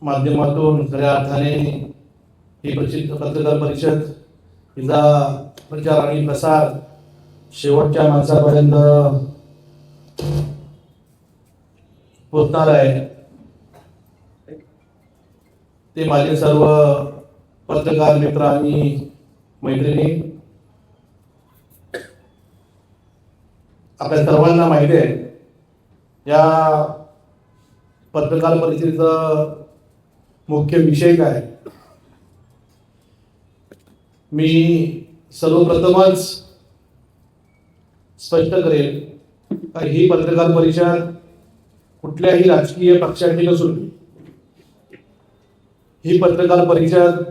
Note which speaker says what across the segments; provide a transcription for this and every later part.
Speaker 1: माध्यमातून खऱ्या अर्थाने ही प्रसिद्ध पत्रकार परिषद हिचा प्रचार आणि प्रसार शेवटच्या माणसापर्यंत पोहोचणार आहे। ते माझे सर्व पत्रकार मित्र आणि मैत्रिणी, आपल्या सर्वांना माहिती आहे या पत्रकार परिषदेचा मुख्य विषय काय। मी सर्वप्रथमच स्पष्ट करेल की ही पत्रकार परिषद कुठल्याही राजकीय पक्षाची नसून ही पत्रकार परिषद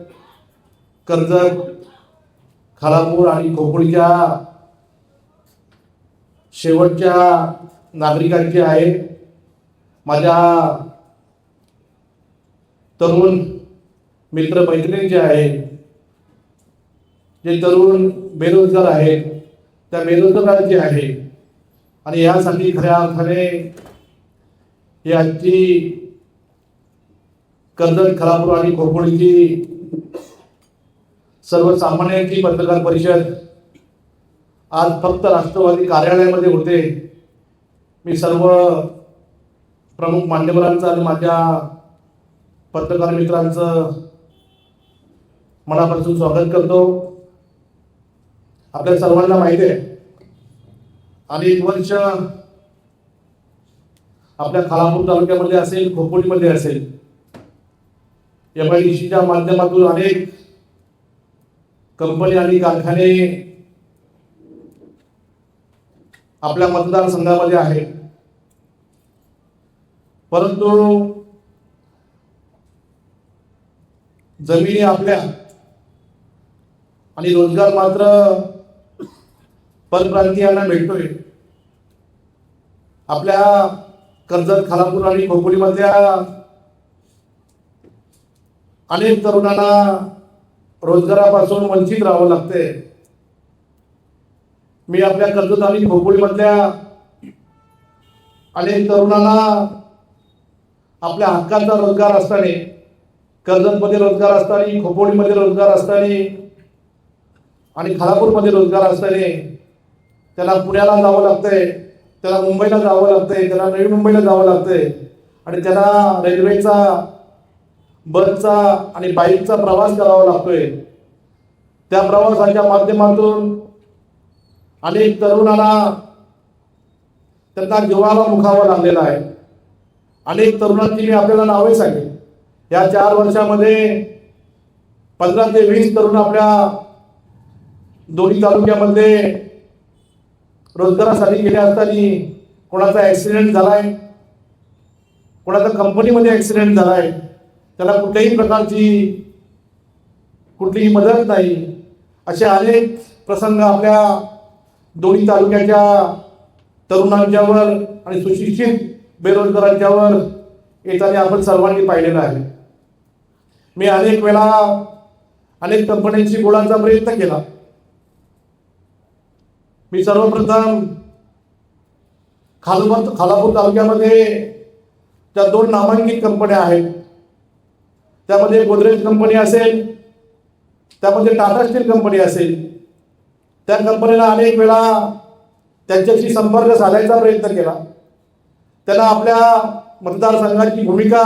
Speaker 1: कर्जत, खालापूर आणि खोपोलीच्या शेवटच्या नागरिकांची आहे। माझ्या तरुण मित्र मैत्रिणींचे आहे, जे तरुण बेरोजगार आहेत त्या बेरोजगारांची आहे। आणि यासाठी खऱ्या अर्थाने ही आजची कर्जत, खालापूर आणि खोपोलीची सर्वसामान्यांची पत्रकार परिषद आज फक्त राष्ट्रवादी कार्यालयामध्ये होते। मी सर्व प्रमुख मान्यवरांचं आणि माझ्या पत्रकार मित्रांचं मनापासून स्वागत करतो। आपल्या सर्वांना माहिती आहे अनेक वर्ष आपल्या खालापूर तालुक्यामध्ये असेल, खोपोलीमध्ये असेल, MIDCच्या माध्यमातून अनेक कंपनी आणि कारखाने आपल्या मतदारसंघामध्ये आहेत, परंतु जमिनी आपल्या आणि रोजगार मात्र परप्रांतीयांना मिळतोय। आपल्या कर्जत, खालापूर आणि खोपोलीमधल्या अनेक तरुणांना रोजगारापासून वंचित राहावं लागते। मी आपल्या कर्जत आणि खोपोलीमधल्या अनेक तरुणांना आपल्या हक्काचा रोजगार असताना, कर्जतमध्ये रोजगार असताना, खोपोलीमध्ये रोजगार असताना आणि खालापूरमध्ये रोजगार असताना त्याला पुण्याला जावं लागतंय, त्याला मुंबईला जावं लागतंय, त्याला नवी मुंबईला जावं लागतंय आणि त्याला रेल्वेचा, बसचा आणि बाईकचा प्रवास करावा लागतोय। त्या प्रवासाच्या माध्यमातून अनेक तरुणांना त्यांना जीवाला मुखावं लागलेलं आहे। अनेक तरुणांची मी आपल्याला नावे सांगेन। या 4 वर्षामध्ये 15 ते 20 तरुण आपल्या दोन्ही तालुक्यामध्ये रोजगारासाठी गेले असताना कोणाचा ॲक्सिडेंट झालाय, कोणाचा कंपनीमध्ये ॲक्सिडेंट झालाय, त्याला कुठल्याही प्रकारची कुठलीही मदत नाही, असे अनेक प्रसंग आपल्या दोन्ही तालुक्याच्या तरुणांच्यावर आणि सुशिक्षित बेरोजगारांच्यावर येताना आपण सर्वांनी पाहिलेलं आहे। मी अनेक वेळा अनेक कंपन्यांशी बोलायचा प्रयत्न केला। मी सर्वप्रथम खालापूर तालुक्यामध्ये ज्या 2 नामांकित कंपन्या आहेत, त्यामध्ये गोदरेज कंपनी असेल, त्यामध्ये टाटा स्टील कंपनी असेल, त्या कंपनीला अनेक वेळा त्यांच्याशी संपर्क साधायचा प्रयत्न केला। त्यांना आपल्या मतदारसंघाची भूमिका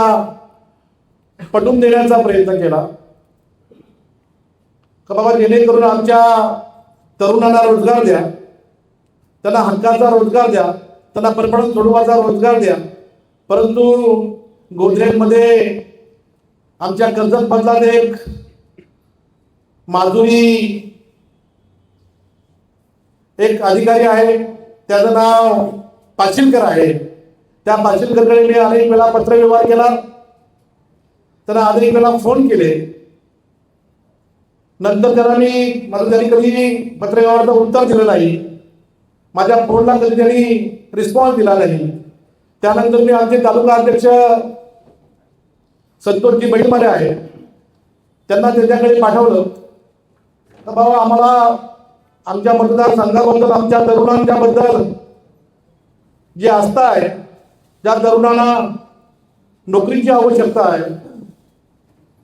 Speaker 1: पटवून देण्याचा प्रयत्न केला का बाबा जेणेकरून आमच्या तरुणांना रोजगार द्या, त्यांना हक्काचा रोजगार द्या, त्यांना परपडत सोडवाचा रोजगार द्या। परंतु गोदरेजमध्ये आमच्या कर्जत मधला एक माजुरी एक अधिकारी आहे, त्याचं नाव पाचिलकर आहे। त्या पाचिलकरकडे मी अनेक वेळा पत्रव्यवहार केला, त्यांना अनेक वेळा फोन केले, नंतर त्यांनी कधी पत्रव्यवहाराचं उत्तर दिलं नाही, माझ्या फोनला कधी त्यांनी रिस्पॉन्स दिला नाही। त्यानंतर मी आमचे तालुका अध्यक्ष संतोषजी बैलमारे आहे, त्यांना त्याच्याकडे पाठवलं तर बाबा आम्हाला आमच्या मतदारसंघाबद्दल, आमच्या तरुणांच्याबद्दल जी आस्था आहे, ज्या तरुणांना नोकरीची आवश्यकता आहे,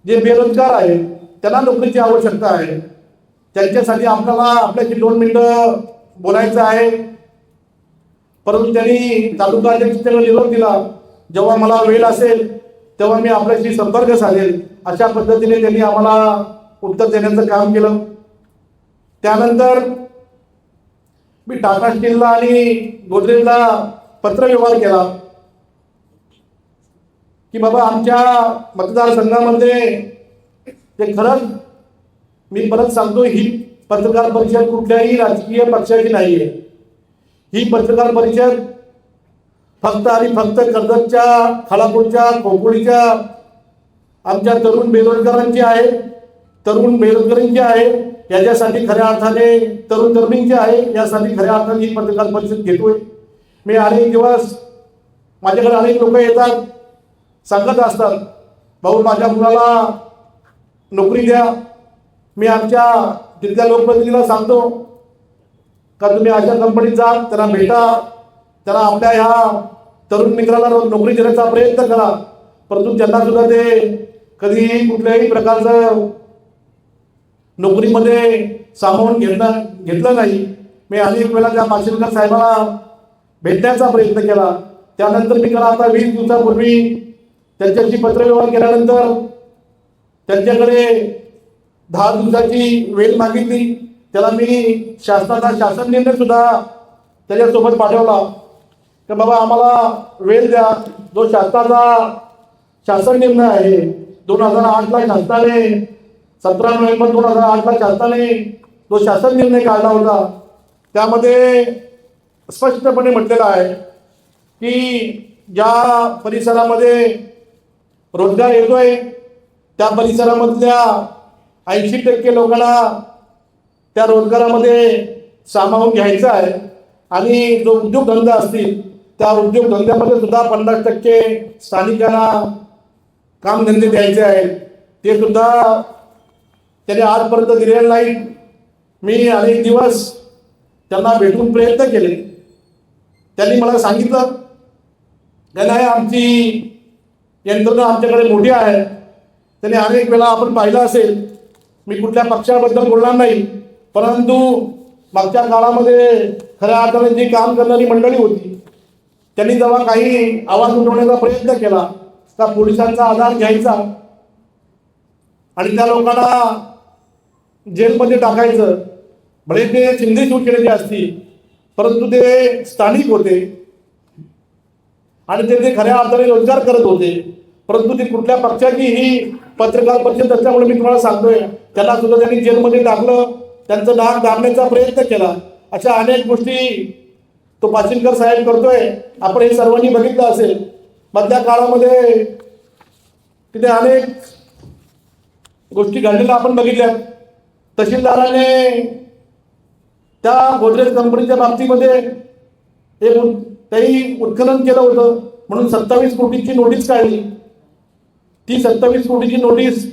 Speaker 1: जे बेरोजगार आहेत त्यांना नोकरीची आवश्यकता आहे. त्यांच्यासाठी आपल्याला आपल्याशी 2 मिनिटं बोलायचं आहे. परंतु त्यांनी तालुका अध्यक्षांना निरोप दिला, जेव्हा मला वेळ असेल तेव्हा मी आपल्याशी संपर्क साधेल, अशा पद्धतीने त्यांनी आम्हाला उत्तर देण्याचं काम केलं. त्यानंतर मी टाटा स्टीलला आणि गोदरेजला पत्रव्यवहार केला की बाबा आमच्या मतदारसंघामध्ये ते खरंच, मी परत सांगतो, ही पत्रकार परिषद कुठल्याही राजकीय पक्षाची नाही आहे. ही पत्रकार परिषद फक्त आणि फक्त कर्जतच्या, खालापूरच्या, खोपोलीच्या आमच्या तरुण बेरोजगारांची आहे, तरुण बेरोजगारांची आहे. याच्यासाठी खऱ्या अर्थाने तरुण तरुणींची आहे, यासाठी खऱ्या अर्थाने ही पत्रकार परिषद घेतोय. मी अनेक दिवस, माझ्याकडे अनेक लोक येतात, सांगत असतात, भाऊ माझ्या मुलाला नोकरी द्या. मी आमच्या तिथल्या लोकप्रतिनिधीला सांगतो का तुम्ही अशा कंपनीत जा, त्यांना भेटा, त्यांना आपल्या ह्या तरुण मित्राला नोकरी देण्याचा प्रयत्न करा. परंतु त्यांना सुद्धा ते कधीही कुठल्याही प्रकारचं नोकरीमध्ये सामावून घेतलं नाही. मी अनेक वेळा त्या माशिलकर साहेबांना भेटण्याचा प्रयत्न केला. त्यानंतर मी त्याला आता 20 दिवसापूर्वी त्यांच्याशी पत्रव्यवहार केल्यानंतर त्यांच्याकडे 10 दिवसाची वेळ मागितली. त्याला मी शासनाचा शासन निर्णय सुद्धा त्याच्यासोबत पाठवला की बाबा आम्हाला वेळ द्या. जो शासनाचा शासन निर्णय आहे 2008ला शासनाने 17 नोव्हेंबर 2008ला शासनाने जो शासन निर्णय काढला होता, त्यामध्ये स्पष्टपणे म्हटलेलं आहे की ज्या परिसरामध्ये रोजगार येतोय त्या परिसरामधल्या 80% लोकांना त्या रोजगारामध्ये सामावून घ्यायचा आहे. आणि जो उद्योगधंदा असतील त्या उद्योगधंद्यामध्ये सुद्धा 50% स्थानिकांना कामधंदे द्यायचे आहेत. ते सुद्धा त्याने आजपर्यंत दिलेलं नाही. मी अनेक दिवस त्यांना भेटून प्रयत्न केले. त्यांनी मला सांगितलं की नाही, आमची यंत्रणा आमच्याकडे मोठी आहे. त्याने अनेक वेळा आपण पाहिलं असेल, मी कुठल्या पक्षाबद्दल बोलणार नाही, परंतु मागच्या काळामध्ये खऱ्या अर्थाने जी काम करणारी मंडळी होती, त्यांनी जेव्हा काही आवाज उठवण्याचा प्रयत्न केला त्या पोलिसांचा आधार घ्यायचा आणि त्या लोकांना जेलमध्ये टाकायचं. भले ते शिंदे शिवसेनेचे असतील, परंतु ते स्थानिक होते आणि ते खऱ्या अर्थाने रोजगार करत होते. परंतु ते कुठल्या पक्षाची ही पत्रकार परिषद असल्यामुळे मी तुम्हाला सांगतोय, त्यांना सुद्धा त्यांनी जेलमध्ये टाकलं, त्यांचं नाक दाबण्याचा प्रयत्न केला. अशा अनेक गोष्टी तो पाचिलकर साहेब करतोय. आपण हे सर्वांनी बघितलं असेल. मधल्या काळामध्ये तिथे अनेक गोष्टी घडलेल्या आपण बघितल्या. तहसीलदाराने त्या गोदरेज कंपनीच्या बाबतीमध्ये काही उत्खनन केलं होतं म्हणून 27 कोटीची नोटीस काढली. ती 27 कोटीची नोटीस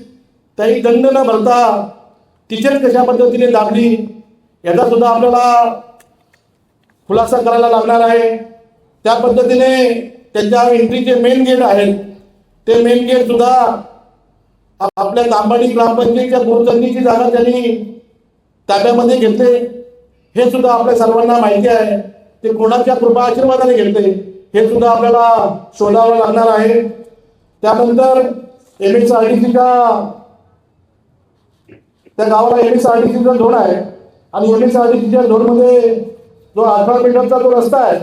Speaker 1: काही दंड न भरता तिथेच कशा पद्धतीने दाबली, याचा सुद्धा आपल्याला खुलासा करायला लागणार आहे. त्या पद्धतीने त्यांच्या एंट्रीचे मेन गेट आहेत, ते मेन गेट सुद्धा आपल्या तांबाडी ग्रामपंचायतीच्या बोरचंदीची जागा त्यांनी ताब्यामध्ये घेतले. हे सुद्धा आपल्या सर्वांना माहिती आहे. ते कोणाच्या कृपा आशीर्वादाने घेतले हे सुद्धा आपल्याला शोधावं लागणार आहे. त्यानंतर MSRDCच्या त्या गावाला MSRDCचा झोन आहे आणि MSRDCच्या झोनमध्ये जो 18 मीटरचा जो रस्ता आहे,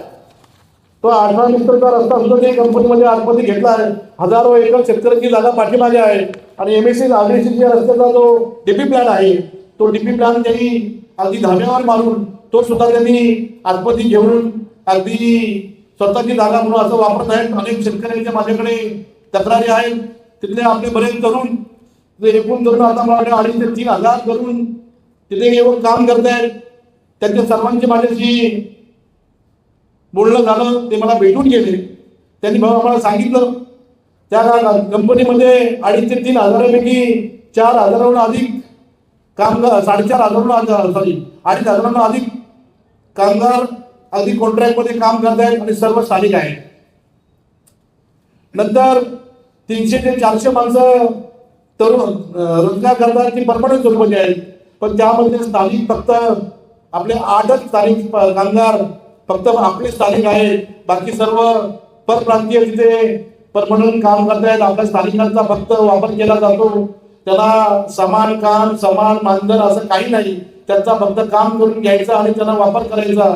Speaker 1: तो 18 मीटरचा रस्ता सुद्धा ते कंपनीमध्ये आतमध्ये घेतला आहे. हजारो एकर शेतकऱ्यांची जागा पाठीमागे आहे आणि MSRDCच्या रस्त्याचा जो DP प्लॅन आहे, तो DP प्लॅन त्यांनी अगदी धाब्यावर मारून तो सुद्धा त्यांनी आतमध्ये घेऊन अगदी स्वतःची जागा म्हणून असं वापरत आहेत. अनेक शेतकऱ्यांच्या माझ्याकडे तक्रारी आहेत. तिथले आपले बरेच तरुण, एकूण तरुण आता मला 2,500 ते 3,000 तरुण तिथे येऊन काम करत आहेत. त्यांच्या सर्वांचे माझ्याशी बोलणं झालं. ते मला भेटून गेले. त्यांनी मला सांगितलं त्या कंपनीमध्ये 2,500 ते 3,000पैकी 4,000हून अधिक कामगार, 4,500 2,500 अधिक कामगार अगदी कॉन्ट्रॅक्टमध्ये काम करत आहेत आणि सर्व स्थानिक आहेत. नंतर 300 ते 400 माणसं तरुण रोजगार करणारी परमनंट स्वरूपाची आहेत, पण त्यामध्ये स्थानिक फक्त आपले 8च स्थानिक कामगार फक्त आपले स्थानिक आहेत. बाकी सर्व परप्रांतीय तिथे परमनंट काम करतायत. आपल्या स्थानिकांचा फक्त वापर केला जातो. त्याला समान काम समान मानधन असं काही नाही. त्यांचा फक्त काम करून घ्यायचं आणि त्याला वापर करायचा.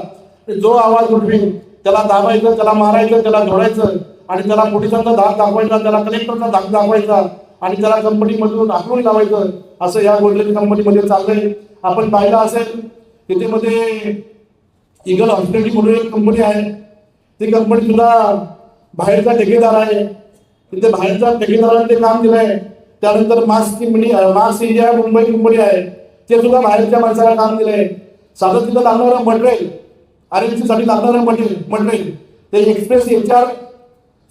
Speaker 1: जो आवाज उठवेल त्याला दाबायचं, त्याला मारायचं, त्याला झोडायचं आणि त्याला पोलिसांचा धाक दाखवायचा, त्याला कलेक्टरचा धाक दाखवायचा आणि त्याला कंपनीमधून हाकलून लावायचं. असं या गोल्डन कंपनीमध्ये चाललंय. आपण पाहिलं असेल तिथे मध्ये ईगल हॉस्पिटॅलिटी म्हणून एक कंपनी आहे. ती कंपनी सुद्धा बाहेरचा ठेकेदार आहे. तिथे बाहेरच्या ठेकेदाराने ते काम दिलंय. त्यानंतर मार्क्स इंडिया मुंबई कंपनी आहे, ते सुद्धा बाहेरच्या माणसाला काम दिलंय. साधं तिथं लागणारं मटेरियल RMC साठी लागणारं मटेरियल ते एक्सप्रेस HR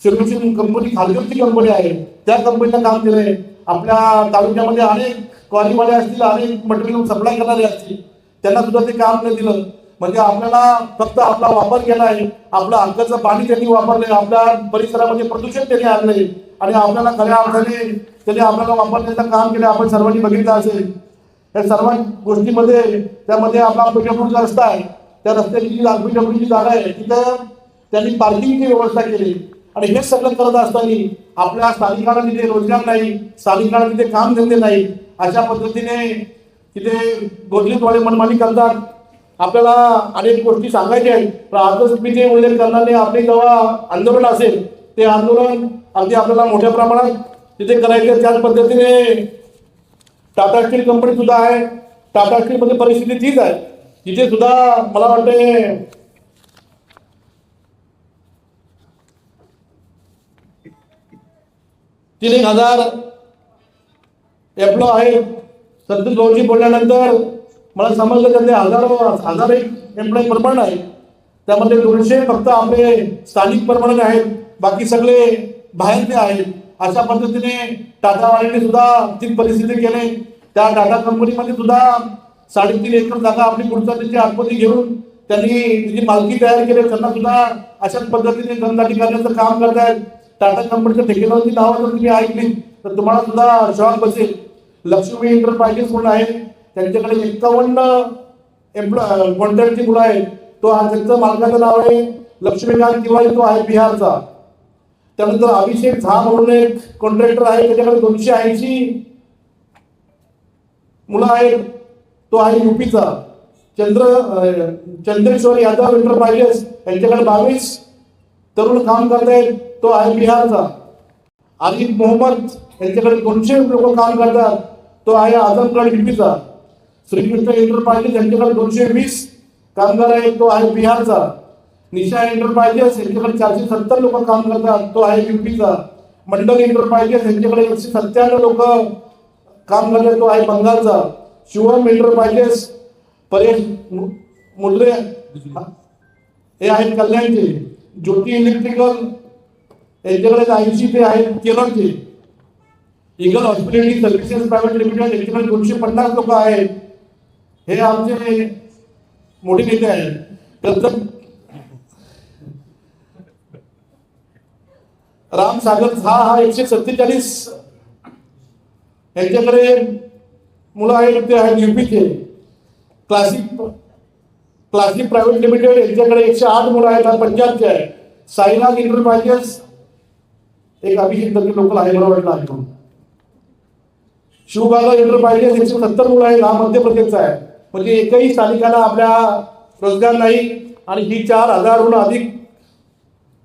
Speaker 1: सोल्युशन कंपनी खालची कंपनी आहे, त्या कंपनीला काम दिलंय. आपल्या तालुक्यामध्ये अनेक क्वारीवाले असतील, अनेक मटेरियल सप्लाय करणारे असतील, त्यांना सुद्धा ते काम नाही दिलं. म्हणजे आपल्याला फक्त आपला वापर केला आहे. आपलं हक्काचं पाणी त्यांनी वापरलंय, आपल्या परिसरामध्ये प्रदूषण त्यांनी आणलंय आणि आपल्याला खऱ्या अर्थाने त्यांनी आपल्याला वापरण्याचं काम केलं. आपण सर्वांनी बघितलं असेल. या सर्व गोष्टीमध्ये त्यामध्ये आपला PWचा रस्ता आहे, त्या रस्त्याची जी PWची जागा आहे तिथं त्यांनी पार्किंगची व्यवस्था केली. आणि हे सगळं करत असताना आपल्या स्थानिकांना तिथे रोजगार नाही, स्थानिकांना तिथे काम धंदे नाही, अशा पद्धतीने तिथे गोदलीतवाले मनमानी करतात. आपल्याला अनेक गोष्टी सांगायच्या आहेत, पण आजच मी ते उल्लेख करणारे आपले जेव्हा आंदोलन असेल ते आंदोलन अगदी आपल्याला मोठ्या प्रमाणात तिथे करायचे. त्याच पद्धतीने टाटा स्टील कंपनी सुद्धा आहे. टाटा स्टील मध्ये परिस्थिती तीच आहे. तिथे सुद्धा मला वाटते 3,000 एम्प्लॉय आहेत. संतोष भाऊजी बोलल्यानंतर मला समजलं त्यातले हजार एम्प्लॉय परमनंट आहेत. त्यामध्ये 200 फक्त आपले स्थानिक परमनंट आहेत, बाकी सगळे बाहेरचे आहेत. अशा पद्धतीने टाटावाल्यांनी सुद्धा ती परिस्थिती केली. त्या टाटा कंपनीमध्ये सुद्धा 3.5 एकर जागा आपली पुढच्या त्यांची आतमध्ये घेऊन त्यांनी तिची मालकी तयार केली. त्यांना सुद्धा अशाच पद्धतीने धंदाटी करण्याचं काम करतायत. टाटा कंपनीच्या ठेकेदाराची नावं जर तुम्ही ऐकली तर तुम्हाला सुद्धा शॉक बसेल. लक्ष्मी एंटरप्राइजेस म्हणून आहे, त्यांच्याकडे 51 कॉन्ट्रॅक्टची मुलं आहेत. त्यांचं मालकाचं नाव आहे लक्ष्मीकांत तिवारी, तो आहे बिहारचा. त्यानंतर अभिषेक झा म्हणून एक कॉन्ट्रॅक्टर आहे, त्याच्याकडे 280 मुलं आहेत, तो आहे UPचा. चंद्रेश्वर यादव एंटरप्राइजेस यांच्याकडे 22 तरुण काम करतायत, तो आहे बिहारचा. आदित मोहम्मद यांच्याकडे 200 लोक काम करतात, तो आहे आजमगड UPचा. श्रीकृष्ण एंटरप्राइजेस यांच्याकडे 220 कामगार आहेत, तो आहे बिहारचा. निशा एंटरप्राइजेस यांच्याकडे 470 लोक काम करतात, तो आहे UPचा. मंडल एंटरप्राइजेस यांच्याकडे 197 लोक काम करतात, तो आहे बंगालचा. शिवम एंटरप्राइजेस परेश मुद्रे हे आहेत कल्याणचे. ज्योती इलेक्ट्रिकल यांच्याकडे 80 ते आहेत केरळचे. Eagle hospitality services private limited यांच्याकडे 250 लोक आहेत. हे आमचे मोठे नेते आहेत. त्यानंतर राम सागर झा हा 147 यांच्याकडे मुलं आहेत, ते आहेत UPचे. क्लासिक प्रायव्हेट लिमिटेड यांच्याकडे 108 मुलं आहेत, हा पंजाबचे आहे. साईनाथ एंटरप्राइजेस एक अभिषेक दर्शक लोकल आहे, मला वाटलं आहे. शिवबागा एंटरप्राइजेस 170 मुलं आहेत, हा मध्य प्रदेशचा आहे. म्हणजे एकही स्थानिकाला आपल्या रोजगार नाही. आणि ही 4,000हून अधिक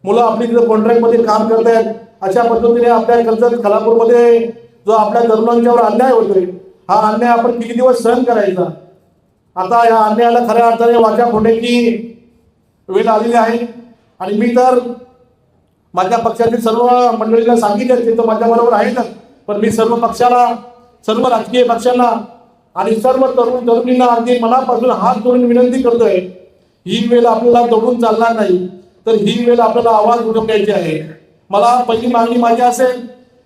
Speaker 1: मुलं आपली तिथे कॉन्ट्रॅक्टमध्ये काम करतायत. अशा पद्धतीने आपल्या कर्जत खालापूरमध्ये जो आपल्या तरुणांच्यावर अन्याय होतोय, हा अन्याय आपण किती दिवस सहन करायचा. आता या अन्यायाला खऱ्या अर्थाने वाचा फोडण्याची वेळ आलेली आहे. आणि मी तर माझ्या पक्षातील सर्व मंडळीला सांगितलं, ते तर माझ्याबरोबर आहेतच, पण मी सर्व पक्षाला, सर्व राजकीय पक्षांना आणि सर्व तरुण तरुणींना अगदी मनापासून हात जोडून विनंती करतोय, ही वेळ आपल्याला दडून चालणार नाही, तर ही वेळ आपल्याला आवाज उठवण्याची आहे. मला पहिली मागणी माझी असेल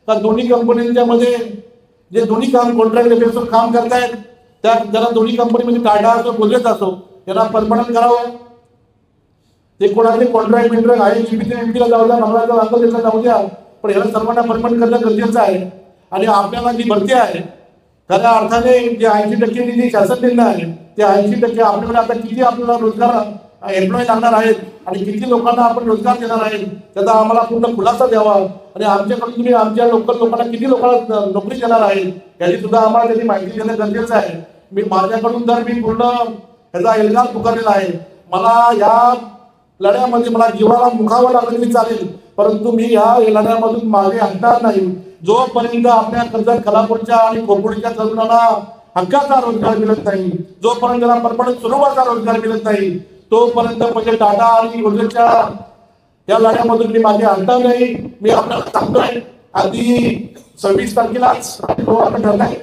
Speaker 1: का दोन्ही कंपन्यांच्या मध्ये जे दोन्ही कॉन्ट्रॅक्ट बेसिसवर काम करतायत, त्या जरा दोन्ही कंपनीमध्ये टाटा असो गोदरेज असो यांना परमनंट करावं. ते कोणाचे कॉन्ट्रॅक्ट आहे UPला जाऊ द्या, मंगळाचा जाऊ द्या, पण ह्याला सर्वांना परमनंट करणं गरजेचं आहे. आणि आपल्याला जी भरती आहे खऱ्या अर्थाने जे 80% निधी शासन दिलं आहे ते 80% आपल्याकडे आता किती आपल्याला रोजगार एम्प्लॉय लागणार आहेत आणि किती लोकांना आपण रोजगार देणार आहे त्याचा आम्हाला पूर्ण खुलासा द्यावा आणि आमच्याकडून तुम्ही आमच्या लोकल लोकांना किती लोकांना नोकरी देणार आहे याची सुद्धा आम्हाला त्याची माहिती देणं गरजेचं आहे. माझ्याकडून जर मी पूर्ण ह्याचा एल्गार पुकारलेला आहे. मला या लढ्यामध्ये मला जीवाला मुखावं लागलं तरी चालेल, परंतु मी या लढ्यामधून मागे हटणार नाही. जोपर्यंत आपल्या कर्जत खालापूरच्या आणि खोपोलीच्या तरुणांना हक्काचा रोजगार मिळत नाही, जोपर्यंत त्यांना परमनंट स्वरूपाचा रोजगार मिळत नाही, तोपर्यंत म्हणजे टाटा आणि गोदरेजच्या या लढ्यामधून मी मागे हटणार नाही. मी आपल्याला सांगतोय आधी 26 तारखेलाच आपण ठरलाय.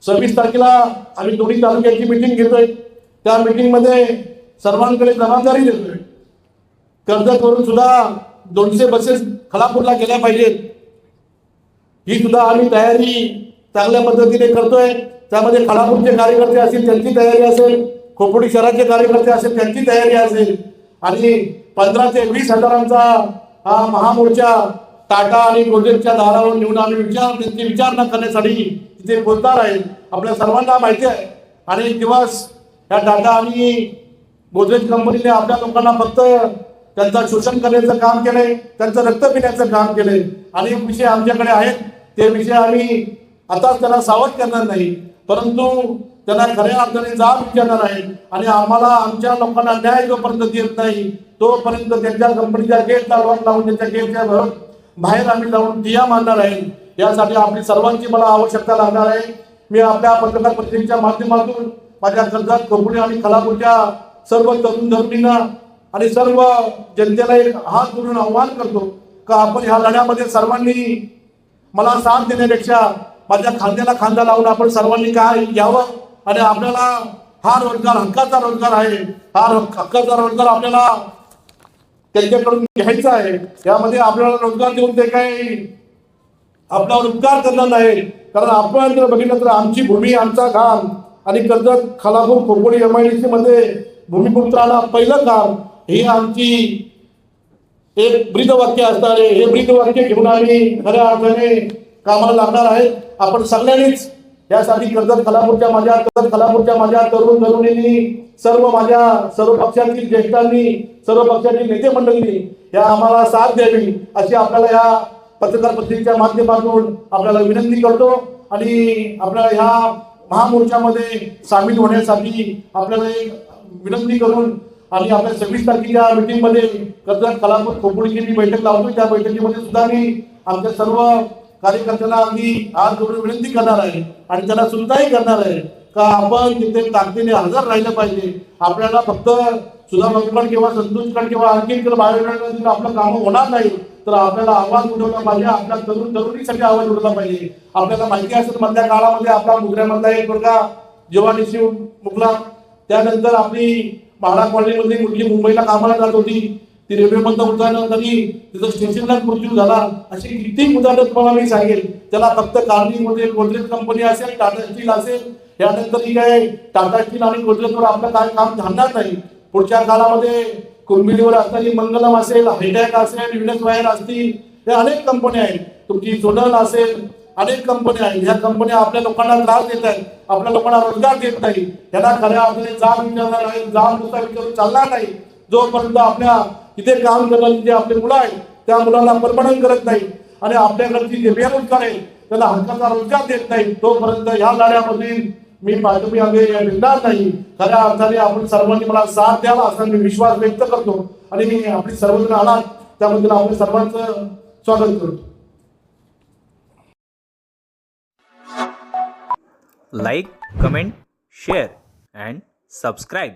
Speaker 1: 26 तारखेला आम्ही दोन्ही तालुक्याची मीटिंग घेतोय. त्या मीटिंग मध्ये सर्वांकडे जबाबदारी देतोय. कर्जतवरून सुद्धा 200 बसेस खालापूरला गेल्या पाहिजेत, ही सुद्धा आम्ही तयारी चांगल्या पद्धतीने करतोय. त्यामध्ये खालापूरचे कार्यकर्ते असतील त्यांची तयारी असेल, खोपोली शहराचे कार्यकर्ते असेल त्यांची तयारी असेल आणि 15 ते 20 हजारांचा हा महामोर्चा टाटा आणि गोदरेजच्या दारावर नेऊन आम्ही त्यांची विचारणा करण्यासाठी तिथे पोहोचणार आहे. आपल्या सर्वांना माहिती आहे अनेक दिवस या टाटा आणि गोदरेज कंपनीने आपल्या लोकांना फक्त त्यांचं शोषण करण्याचं काम केलंय, त्यांचं रक्त पिण्याचं काम केलंय. अनेक विषय आमच्याकडे आहेत, ते विषय आम्ही आताच त्यांना सावध करणार नाही, परंतु त्यांना खऱ्या अर्थाने जाब विचारणार आहे आणि आम्हाला आमच्या लोकांना न्याय जोपर्यंत देत नाही तोपर्यंत त्यांच्या कंपनीच्या गेटला लॉक लावून त्यांच्या गेटच्या बाहेर आम्ही जाऊन ठिय्या मारणार आहे. यासाठी आपली सर्वांची मला आवश्यकता लागणार आहे. मी आपल्या पत्रकार परिषदेच्या माध्यमातून माझ्या कर्जत खोपोली आणि खालापूरच्या सर्व तरुण तरुणींना आणि सर्व जनतेला एक हात जोडून आव्हान करतो का आपण ह्या लढ्यामध्ये सर्वांनी मला साथ देण्यापेक्षा माझ्या खांद्याला खांदा लावून आपण सर्वांनी काय घ्यावं आणि आपल्याला हा रोजगार हक्काचा रोजगार आहे, हा हक्काचा रोजगार आपल्याला त्यांच्याकडून घ्यायचा आहे. यामध्ये आपल्याला रोजगार देऊन ते काही आपल्यावर उपकार करणार नाही, कारण आपण जर बघितलं तर आमची भूमी आमचा काम आणि कर्जत खालापूर खोपोली MIDC मध्ये भूमिपुत्राला पहिलं काम हे आमची एक ब्रीदवाक्य असणार आहे. हे ब्रीदवाक्य घेऊन आम्ही खऱ्या अर्थाने कामाला लागणार आहे. आपण सगळ्यांनीच यासाठी कर्जत खालापूरच्या माझ्या तरुण तरुणींनी सर्व पक्षातील ज्येष्ठांनी सर्व पक्षातील नेते मंडळींनी या आम्हाला साथ द्यावी अशी आपल्याला या पत्रकार परिषदेच्या माध्यमातून आपल्याला विनंती करतो आणि आपल्याला ह्या महामोर्चामध्ये सामील होण्यासाठी आपल्याला एक विनंती करून आणि आपल्या 26 तारखेच्या मीटिंग मध्ये कर्जत खालापूर खोपोलीची मी बैठक लावतो. त्या बैठकीमध्ये सुद्धा मी आमच्या सर्व कार्यकर्त्यांना अगदी हात जोडून विनंती करणार आहे आणि त्यांना सुद्धाही करणार आहे का आपण तिथे ताकदीने हजर राहिलं पाहिजे. आपल्याला फक्त सुधामकड किंवा संतोषकड किंवा आणखी बाहेर आपलं काम होणार नाही, तर आपल्याला आवाज उठवला पाहिजे. आपल्या तरुण तरुणीसाठी आवाज उठवला पाहिजे. आपल्याला माहिती असेल मधल्या काळामध्ये आपला मुद्र्यामधला एक मुलगा जेव्हा निश्चित मुकला, त्यानंतर आपली म्हाडा कॉलनीमधली मुलगी मुंबईला कामाला जात होती, ती रेल्वेमधनं उतरताना तरी तिथं स्टेशनलाच मृत्यू झाला. अशी किती उदाहरणं तुम्हाला मी सांगेल. त्याला फक्त कारनीमध्ये गोदरेज कंपनी असेल, टाटा स्टील असेल, यानंतर ही काय टाटा स्टील आणि गोदरेजवर आपलं काय काम थांबणार नाही. पुढच्या काळामध्ये कुंभिलीवर असणारी मंगलम असेल, हायटॅक असेल, युनिस वायर असतील, हे अनेक कंपन्या आहेत. तुमची सोनल असेल, अनेक कंपन्या आहेत. ह्या कंपन्या आपल्या लोकांना त्रास देत आहेत, आपल्या लोकांना रोजगार देत नाही. यांना खऱ्या अर्थाने जाब विचारणार नाही, जाब नुसता विचारून चालणार नाही. जोपर्यंत आपल्या तिथे काम करणारी जे आपले मुलं आहेत त्या मुलांना परमनंट करत नाही आणि आपल्याकडची जे बेरोजगार आहेत त्याला हक्काचा रोजगार देत नाही, तोपर्यंत ह्या लढ्यामधील मी पाठवणी निघणार नाही. खऱ्या अर्थाने आपण सर्वांनी मला साथ द्यावा असा मी विश्वास व्यक्त करतो आणि आपली सर्वजण आलात त्याबद्दल आपल्या सर्वांचं स्वागत करतो.
Speaker 2: Like, comment, share and subscribe.